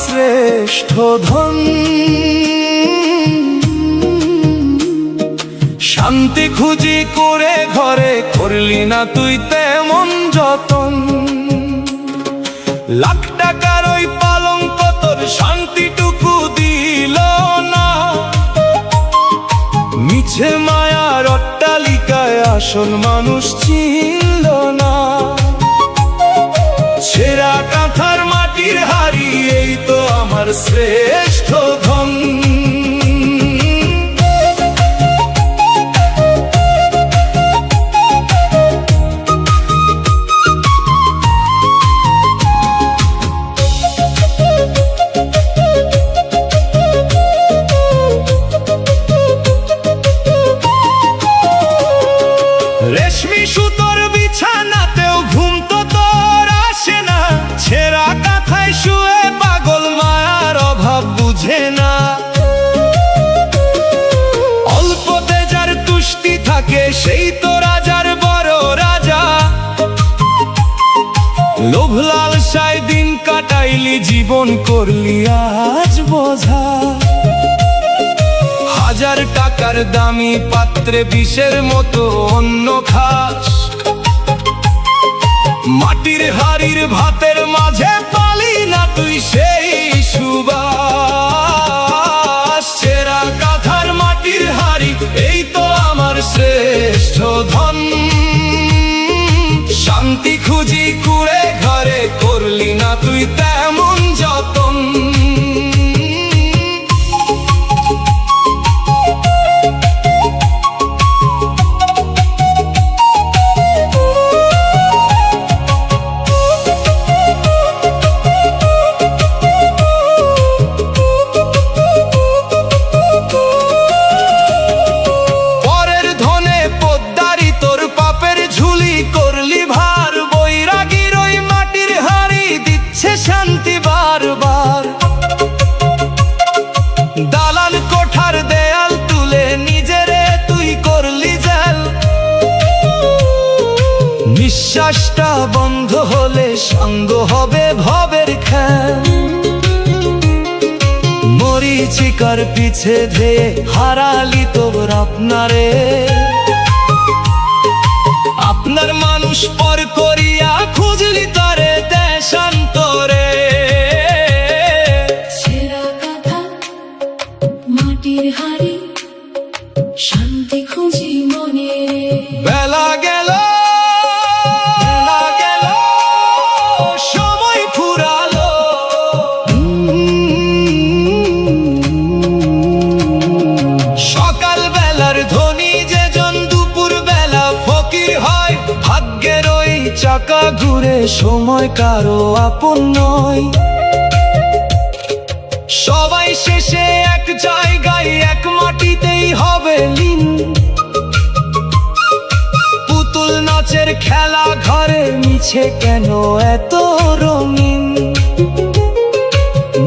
শ্রেষ্ঠ ধন। শান্তি খুঁজি করে ঘরে করলি না তুই তেমন যতন। লাখ টাকার ওই পালঙ্ক তোর শান্তিটুকু দিল না। মিছে মায়ার অট্টালিকায় আসল মানুষ চিনল না। ছেঁড়া কাঁথার মাটির হাড়ি এই তো আমার শ্রেষ্ঠ ধন। রেশমি সুতোর বিছানাতেও ঘুম তো তোর আসে না। ছেঁড়া কাঁথায় শুয়ে পাগল মায়ার অভাব বুঝে না। অল্পতে যার তুষ্টি থাকে সেই তো রাজার বড় রাজা। লোভ লালসায় দিন কাটাইলি জীবন করলি আজ বোঝা। হাজার টাকার দামি পাত্রে বিষের মতো অন্ন খাস। মাটির হাড়ির ভাতের মাঝে পালি না তুই সেই সুবাস। ছেঁড়া কাঁথার মাটির হাড়ি এই তো আমার শ্রেষ্ঠ ধন। শান্তি খুঁজি কুড়ে ঘরে করলি না তুই তেমন যতন। দালান কোঠার দেয়াল তুলে নিজেরে তুই করলি জাল। নিঃশ্বাসটা বন্ধ হলে সঙ্গ হবে ভবের খেল। মরীচিকার পিছে ধেয়ে হারালি তোর আপনারে। আপনার মানুষ পর করিয়া খুঁজলি তারে দেশান্তরে। শান্তি খুঁজি মনে বেলা গেল সময় ফুরালো। সকাল বেলার ধনী যেজন দুপুর বেলা ফকির হয়। ভাগ্যের ওই চাকা ঘুরে সময় কারো আপন নয়। সবাই শেষে এক জায়গায় এক মাটিতেই হবে লীন। পুতুল নাচের খেলা ঘরে মিছে কেন এত রঙিন।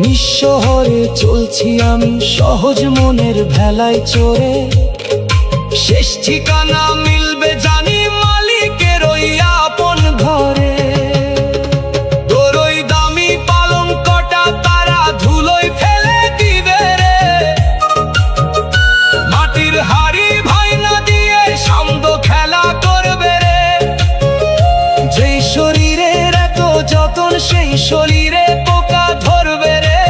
নিঃশহরে চলছি আমি সহজ মনের ভেলায় চড়ে। শেষ ঠিকানা মিলবে জানি মালিকের ওই আপন ঘরে। সেই শরীরে পোকা ধরবে রে।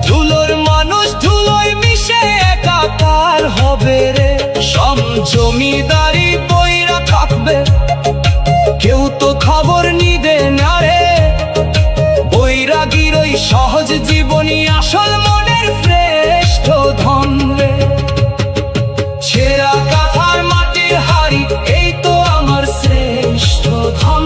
ধুলোর মানুষ ধুলোয় মিশে একাকার হবে রে। সব জমিদারি বইরা থাকবে কেউ তো খবর নিবে না রে। বৈরাগীর ওই সহজ জীবনী আসল মনের শ্রেষ্ঠ ধন রে। ছেঁড়া কাঁথার মাটির হাড়ি এই তো আমার শ্রেষ্ঠ ধন।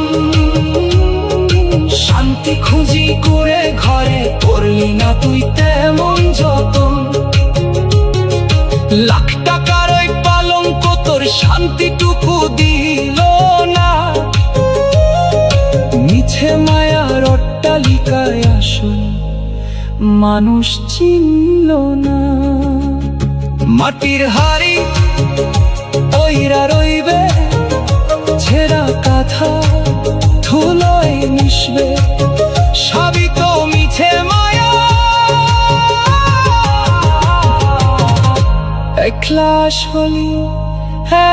শান্তি খুঁজি করে ঘরে করলি না তুই তেমন যতন। লাখ টাকার ওই পালঙ্ক তোর শান্তিটুকু দিল না। মিছে মায়ার অট্টালিকায় আসল মানুষ চিনল না। মাটির হাড়ি ওইরা রইবে, ছেঁড়া কাঁথা ধুলোয় মিশবে। সবই তো একলা আসলি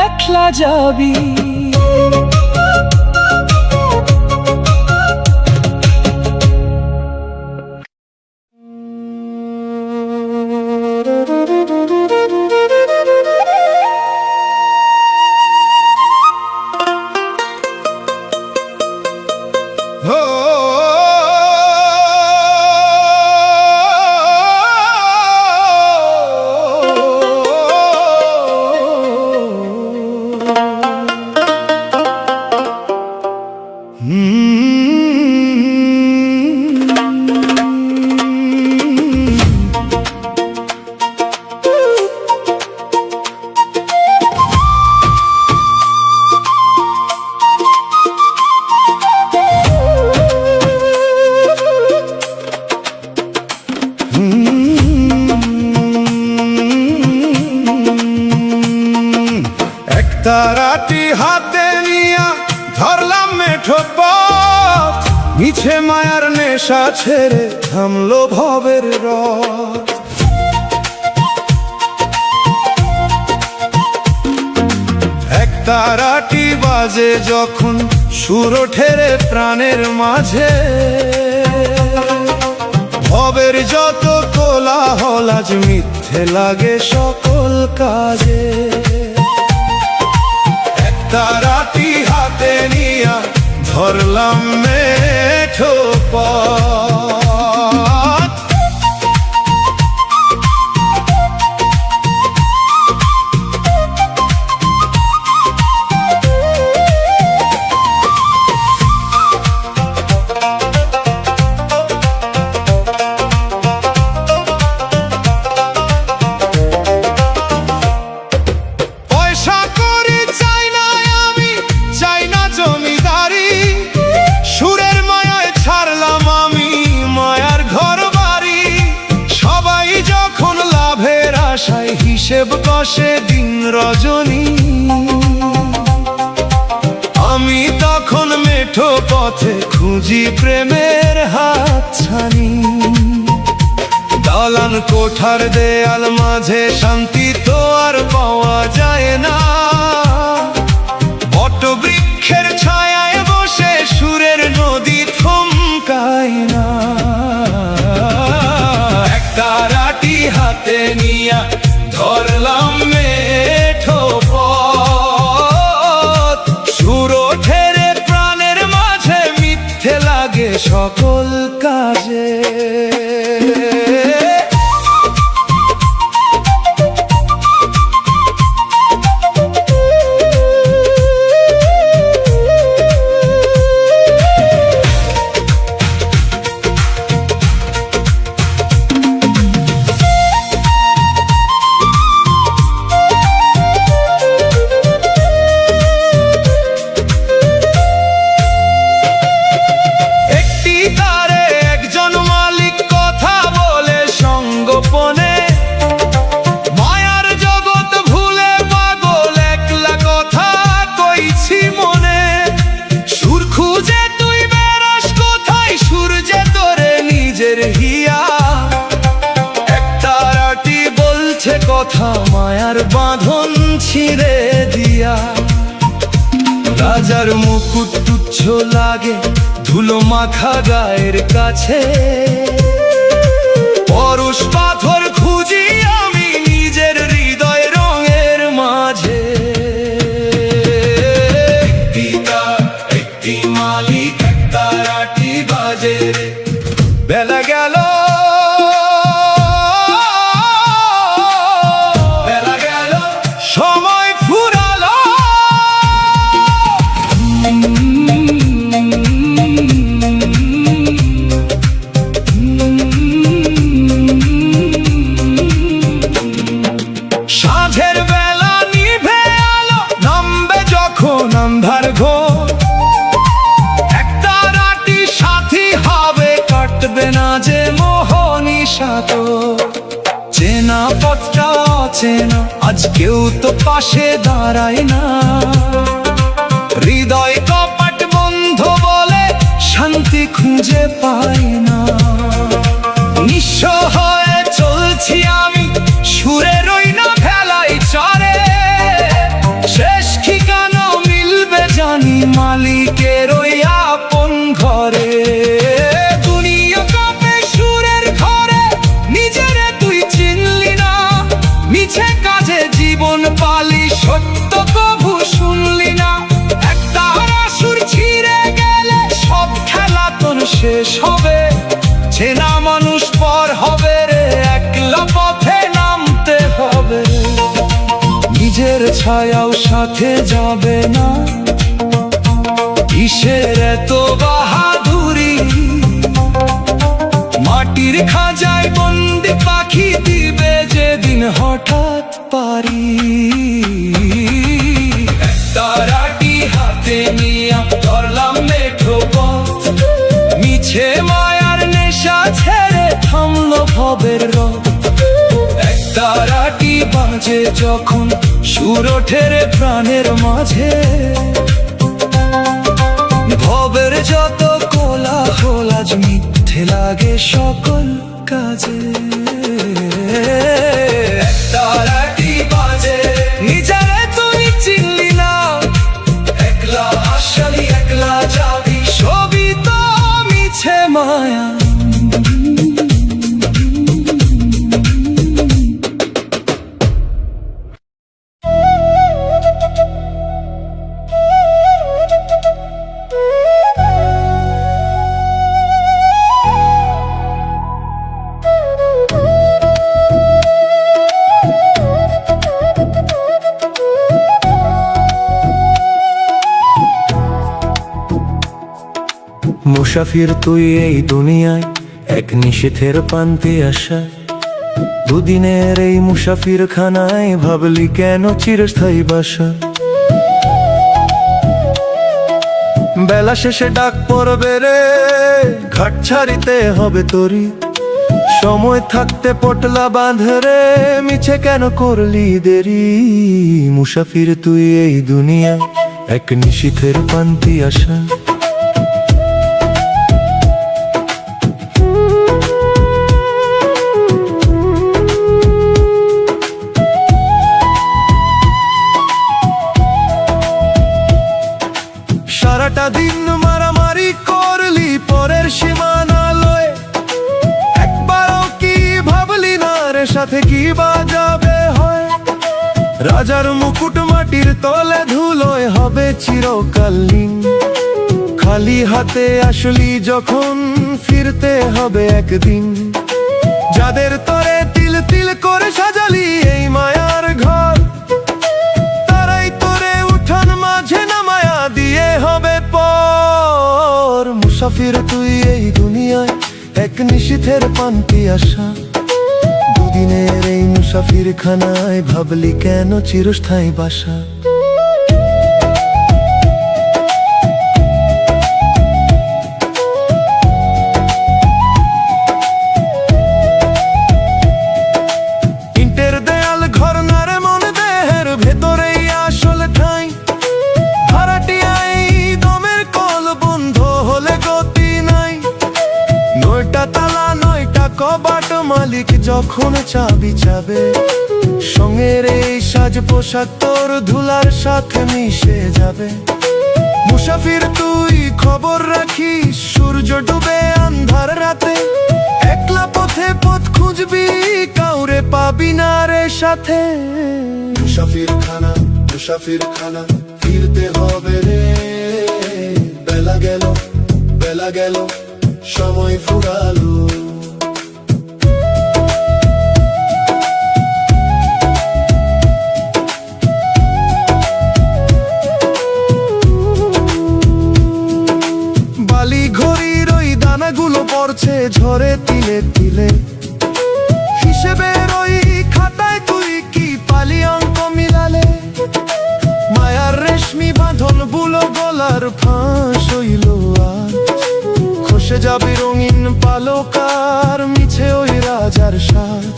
একলা যাবি। তারাটি হাতে নিয়া ধরলাম মেঠো পথ, মিছে মায়ার নেশা ছেড়ে থামলো ভবের রথ। এক তারাটি বাজে যখন সুর ওঠে রে প্রাণের মাঝে, ভবের যত কোলাহল আজ মিথ্যে লাগে সকল কাজে। তারাটি হাতে নিয়া ধরলাম মেঠো পথ, হিসেব কষে দিন রজনী। আমি তখন মেঠো পথে খুঁজি প্রেমের হাতছানি। দালান কোঠার দেয়াল মাঝে শান্তি তো আর পাওয়া যায় না, বটবৃক্ষের ছায়ায় বসে সুরের নদী থমকায় না। এক তারাটি হাতে নিয়া ধরলাম মেঠো পথ, সুর ওঠে রে প্রাণের মাঝে মিথ্যে লাগে সকল কাজে। কথা মায়ার বাঁধন ছিঁড়ে দিয়া, রাজার মুকুট তুচ্ছ লাগে ধুলো মাখা গায়ের কাছে। পরশ পাথর খুঁজি আমি নিজের হৃদয় রঙের মাঝে। পিতা একটি মালিক তারাটি বাজে, বেলা গেল সময় ফুরালো। সাঁঝের বেলা নিভে আলো নামবে যখন আন্ধার ঘোর, এক তারাটি সাথী হবে কাটবে না যে মোহনিশা তোর। চেনা পথটা অচেনা আজ কেউ তো পাশে দাঁড়ায় না, হৃদয় কপাট বন্ধ বলে শান্তি খুঁজে পাই না। নিঃস্ব হয়ে চলছি আমি সুরের ওই না ভেলায় শেষ হবে, চেনা মানুষ পর হবে রে, একলা পথে নামতে হবে। নিজের ছায়াও সাথে যাবে না, কিসের এত বাহাদুরি? মাটির খাঁচায় বন্দি পাখি দিবে যেদিন হঠাৎ পারি। তারাটি হাতে নিয়ে ধরলাম মেঠো পথ, মিছে মায়ার নেশা ছেড়ে থামলো ভবের রথ। এক তারাটি বাজে যখন সুর ওঠে রে প্রাণের মাঝে, ভবের যত কোলাহল আজ মিথ্যে লাগে সকল কাজে। তারাটি বাজে নিজেরে তুই চিনলি না, একলা আসলি একলা যাবি, সবই তো মিছে মায়া। মুসাফির তুই এই দুনিয়ায়, এক নিষেধের পান্তে আসা। দুদিনের এই মুসাফির খানায় ভাবলি কেন চিরস্থায়ী বাসা? বেলা শেষে ডাক পড়বে রে, ঘাট ছাড়িতে হবে তরি। সময় থাকতে পটলা বাঁধ রে, মিছে কেন করলি দেরি? মুসাফির তুই এই দুনিয়ায়, এক নিষেধের পান্তে আসা। সারাটা দিন মারামারি করলি পরের সীমানা লয়ে, একবারও কি ভাবলি না রে সাথে কি বাজাবে হয়? রাজার মুকুট মাটির তলে ধুলোয় হবে চিরকালীন, খালি হাতে আসলি যখন ফিরতে হবে একদিন। যাদের তরে তিল তিল করে সাজালি এই মায়ার ঘর, তারাই তোরে উঠান মাঝে নামায়া দিয়ে হবে পর। মুসাফির তুই এই দুনিয়ায়, এক নিষেধের পান্তে আসা। দুদিনের এই মুসাফির খানায় ভাবলি কেন চিরস্থায়ী বাসা? ইটের দেয়াল ঘর নারে মন, দেহের ভেতরেই আসল ঠাঁই। ভাড়াটিয়াই দমের কল বন্ধ হলে গতি নাই। নয়টা তালা নয়টা কবাট, মালিক যখন চাবি চাবে, সঙ্গের এই সাজ পোশাক তোর ধুলার সাথে মিশে যাবে। মুসাফির তুই খবর রাখিস, সূর্য ডুবে আন্ধার রাতে, একলা পথে পথ খুঁজবি, কাউরে পাবি না রে সাথে। মুসাফির খানা ফিরতে হবে রে, বেলা গেল সময় ফুরালো। বালি ঘড়ির ওই দানাগুলো পড়ছে ঝরে তিলে তিলে, হিসেবের ওই খাতায় তুই কি পালি অঙ্ক মিলালে? মায়ার রেশমি বাঁধন বুলো গলার ফাঁস হইল আজ, খসে যাবে রঙিন পালকার মিছে ওই রাজার সাজ।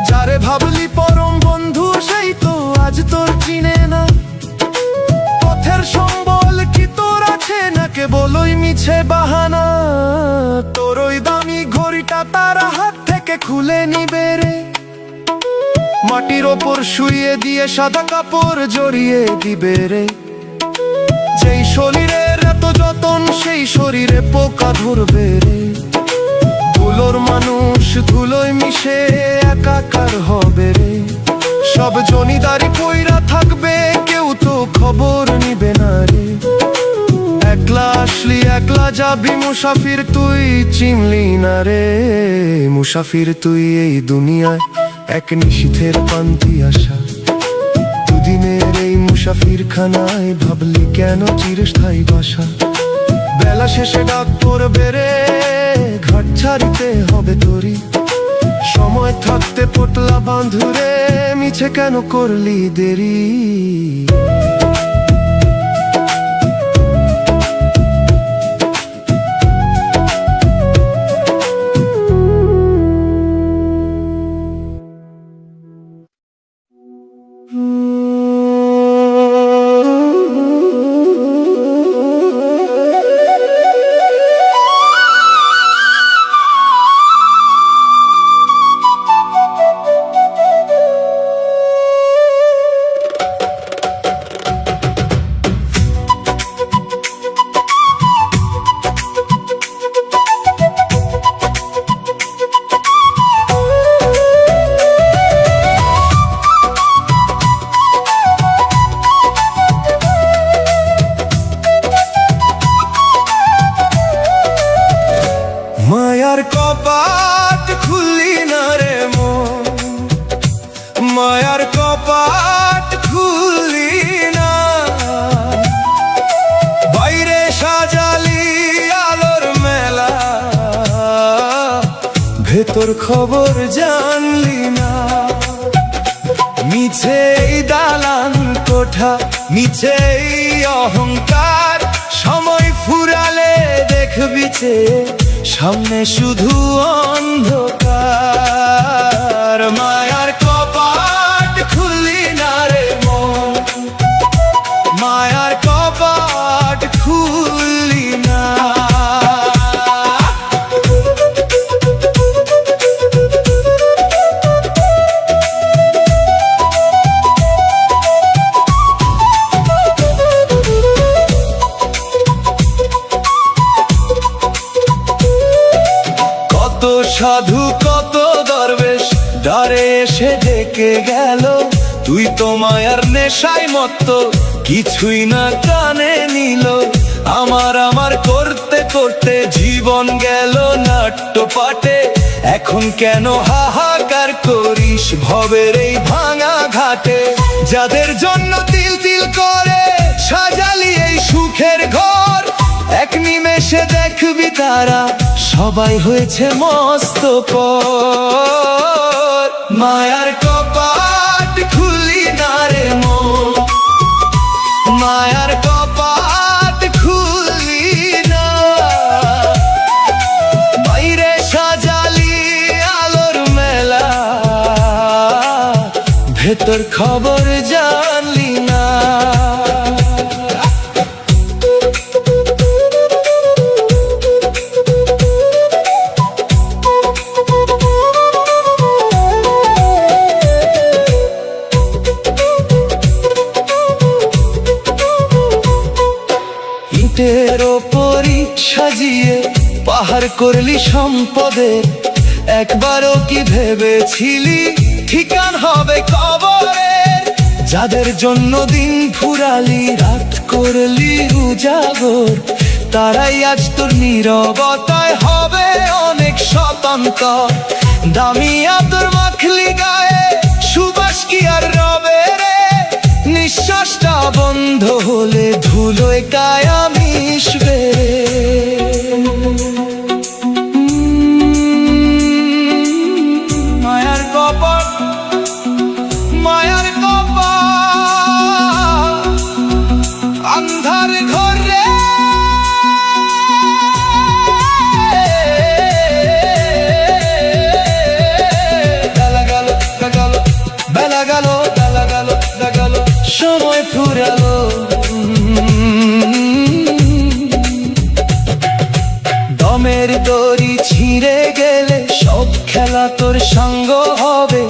যারে ভাবলি পরম বন্ধু সেই তো আজ তোর চিনে না, পথের সম্বল কি তোর আছে না কেবল ওই মিছে বাহানা? তোর ওই দামি ঘড়িটা তারা হাত থেকে খুলে নিবে রে, মাটির ওপর শুইয়ে দিয়ে সাদা কাপড় জড়িয়ে দিবে রে। যেই শরীরের এত যতন সেই শরীরে পোকা ধরবে রে, ধুলোর মানুষ ধুলোয় মিশে একাকার হবে রে। সব জমিদারি পইরা থাকবে, কেউ তো খবর নিবে না রে। একলা আসলি একলা যাবি মুসাফির তুই চিনলি না রে মুসাফির তুই এই দুনিয়ায় এক নিশীথের পান্তি আসা দুদিনের এই মুসাফির খানায় ভাবলি কেন চিরস্থায়ী বাসা বেলা শেষে ডাক পড়বে রে ঘাট ছাড়িতে হবে তোরি সময় থাকতে পোটলা বাঁধুরে মিছে কেন করলি দেরি মায়ার কপাট খুললি না রে মন মায়ার কপাট খুললি না বাইরে সাজালি আলোর মেলা ভেতর খবর জানলি না মিছেই দালান কোঠা মিছেই অহংকার সময় ফুরালে দেখবি চেয়ে সামনে শুধু অন্ধকার মায়ার কপাট খুললি না রে মন মায়ার কপাট খুললি না সাধু কত দরবেশ দ্বারে এসে ডেকে গেল তুই তো মায়ার নেশায় মত্ত কিছুই না কানে নিল আমার করতে করতে জীবন গেল নাট্যপাটে এখন কেন হাহাকার করিস ভবের এই ভাঙা ঘাটে যাদের জন্য তিল তিল করে সাজালি এই সুখের ঘর এক নিমেষে দেখবি তারা সবাই হয়েছে মস্ত পর মায়ার কপাট খুলি না রে মন মায়ার কপাট খুলি না বাইরে সাজালি আলোর মেলা ভেতর খবর জানলি না ইটের ওপরই সাজিয়ে পাহাড় করলি সম্পদের একবারও কি ভেবেছিলি ঠিকান হবে কবরের যাদের জন্য দিন ফুরালি রাত করলি উজাগর তারাই আজ তোর নীরবতায় হবে অনেক স্বতন্ত্র দামি আদর মাখলি গায়ে সুবাস কি আর রবে রে নিঃশ্বাসটা বন্ধ হলে ধুলোয় কায়া মিশবে মায়ার কপাট আন্ধার ঘরে বেলা গেল সময় ফুরালো দমের দড়ি ছিঁড়ে গেলে সব খেলা তোর সঙ্গ হবে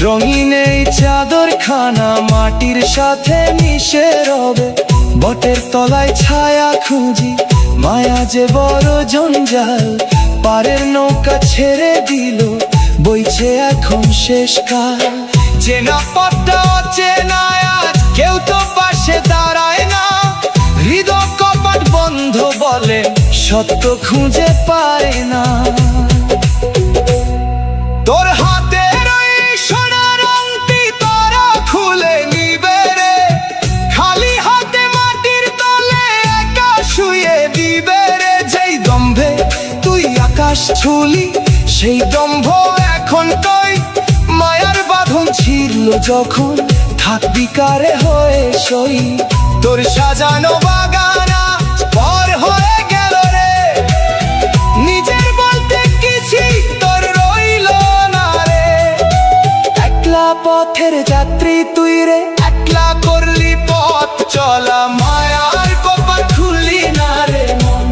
রঙিন এই চাদর খানা মাটির সাথে মিশে রবে বটের তলায় ছায়া খুঁজি মায়া যে বড় জঞ্জাল পারের নৌকা ছেড়ে দিল বইছে এখন শেষ কাল চেনা পথটা অচেনা আজ কেউ তো পাশে দাঁড়ায় না হৃদয় কপাট বন্ধ সত্য খুঁজে পায় না। তোর হাতের ওই সোনার আংটি তারা খুলে নিবে রে, খালি হাতে মাটির তলে একা শুয়ে দিবে রে। যেই দম্ভে তুই আকাশ ছুলি সেই দম্ভ এখন কই, মায়ার বাঁধন ছিড়ল যখন থাকবি কারে হয়ে সই। তোর সাজানো বাগানা পর হয়ে গেল রে, নিজের বলতে কিছুই তোর রইল না রে। একলা পথের যাত্রী তুই রে, একলা করলি পথ চলা, মায়ার কপাট খুললি না রে মন,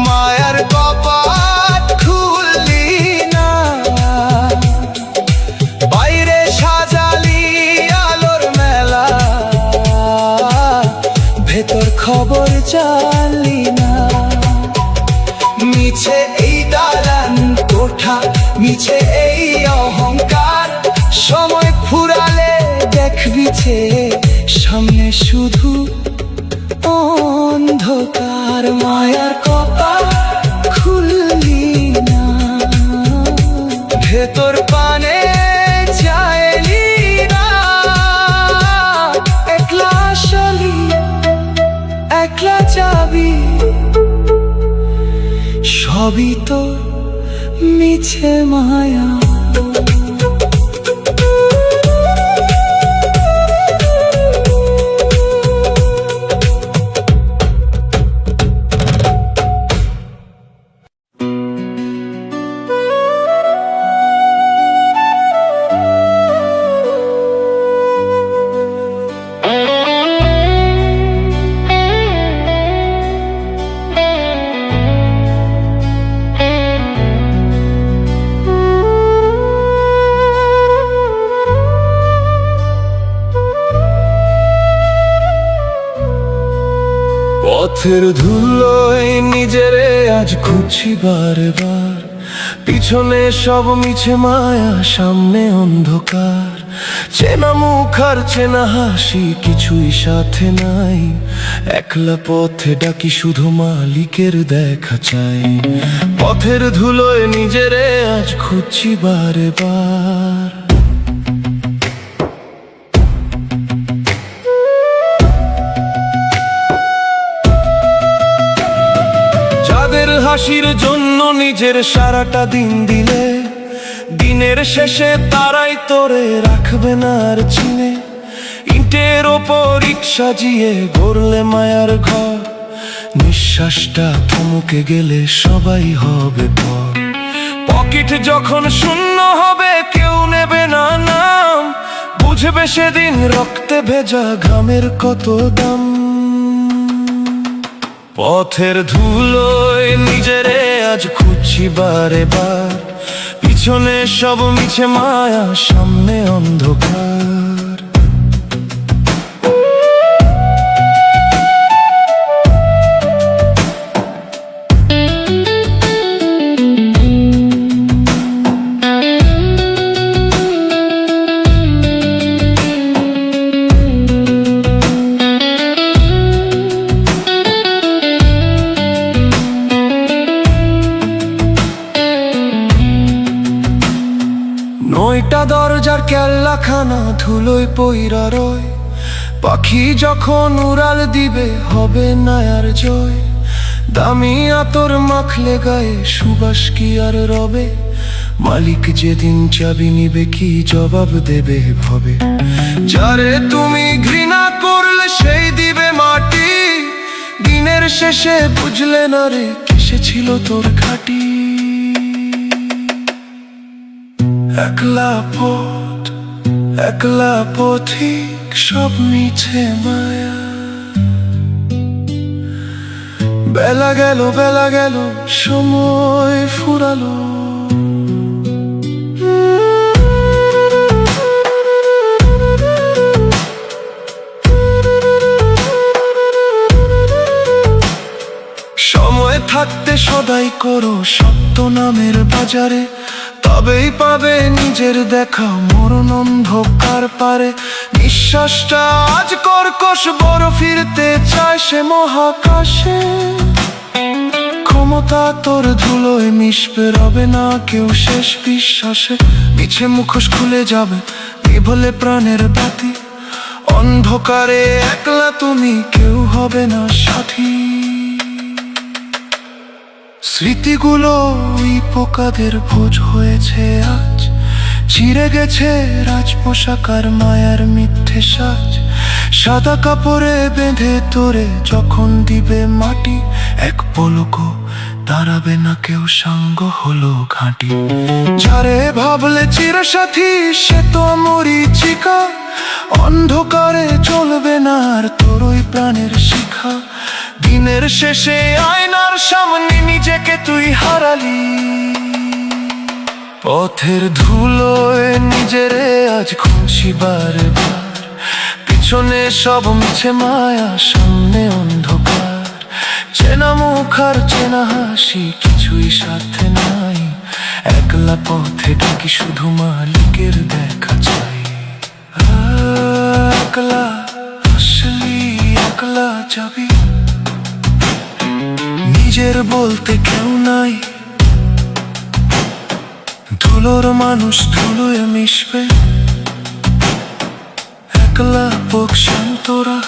মায়ার কপাট খুললি না। বাইরে সাজালি আলোর মেলা, ভেতর খবর জানলি না। মিছে এই দালান কোঠা, মিছে এই অহংকার, সময় ফুরালে দেখবি যে সামনে শুধু অন্ধকার। মায়ার কপাল খুললি না, ভেতর পানে চাইলি না। একলা আসলি একলা যাবি, সবই তো মিছে মায়া। পথের ধুলোয় নিজেরে আজ খুঁজছি বারবার, পিছনে সব মিছে মায়া, সামনে অন্ধকার। চেনা মুখ আর চেনা হাসি কিছুই সাথে নাই, একলা পথে ডাকি শুধু মালিকের দেখা চাই। পথের ধুলোয় নিজেরে আজ খুঁজছি বারবার। হাসির জন্য নিজের সারাটা দিন দিলে, দিনের শেষে তারাই তোরে রাখবে না আর চিনে। ইটের ওপর ইট সাজিয়ে গড়লে মায়ার ঘর, নিঃশ্বাসটা থমকে গেলে সবাই হবে পর। পকেট যখন শূন্য হবে কেউ নেবে না নাম, বুঝবে সেদিন রক্তে ভেজা ঘামের কত দাম। পথের ধুলোয় নিজেরে আজ খুঁজছি বারে বার, পিছনে সব মিছে মায়া, সামনে অন্ধকার। নয়টা দরজার কেল্লাখানা ধুলোয় পইরা রয়, পাখি যখন উড়াল দিবে হবে না আর জয়। দামি আতর মাখলে গায়ে সুবাস কি আর রবে, মালিক যেদিন চাবি নিবে কি জবাব দেবে ভবে। যারে তুমি ঘৃণা করলে সেই দিবে মাটি, দিনের শেষে বুঝলে না রে কিসে ছিল তোর ঘাটি। একলা পথ একলা পথিক সব মিছে মায়া, বেলা গেল সময় ফুরালো। সময় থাকতে সদাই করো সত্য নামের বাজারে, তবেই পাবে নিজের দেখা মরণ অন্ধকার পারে। নিঃশ্বাসটা আজ কর্কশ বড় ফিরতে চায় সে মহাকাশে। নীরবতা তোর ধুলোয় মিশবে, রবে না কেউ শেষ বিশ্বাসে। মিছে মুখোশ খুলে যাবে, নিভলে প্রাণের বাতি। অন্ধকারে একলা তুমি, কেউ হবে না সাথী। স্মৃতিগুলো ওই পোকাদের ভোজ হয়েছে আজ, চিরে গেছে রাজ পোশাক আর মায়ার মিথ্যে সাজ। সাদা কাপড়ে বেঁধে তোরে যখন দিবে মাটি, এক পলকও দাঁড়াবে না কেউ, সাঙ্গ হলো ঘাঁটি। যারে ভাবলে চিরসাথী সে তো মরীচিকা, অন্ধকারে চলবে না আর তোর ওই প্রাণের শিখা। দিনের শেষে আয়নার সামনে নিজেকে তুই হারালি, পথের ধুলোয় নিজেরে আজ খুঁজছি বারবার। পিছনে সব মিছে মায়া, সামনে অন্ধকার। চেনা মুখ আর চেনা হাসি কিছুই সাথে নাই, একলা পথে ঢুকি শুধু মালিকের দেখা চাই। একলা আসলি একলা যাবি, নিজের বলতে কেউ নাই। ধুলোর মানুষ ধুলোয় মিশবে, একলা পোক শান্তরা।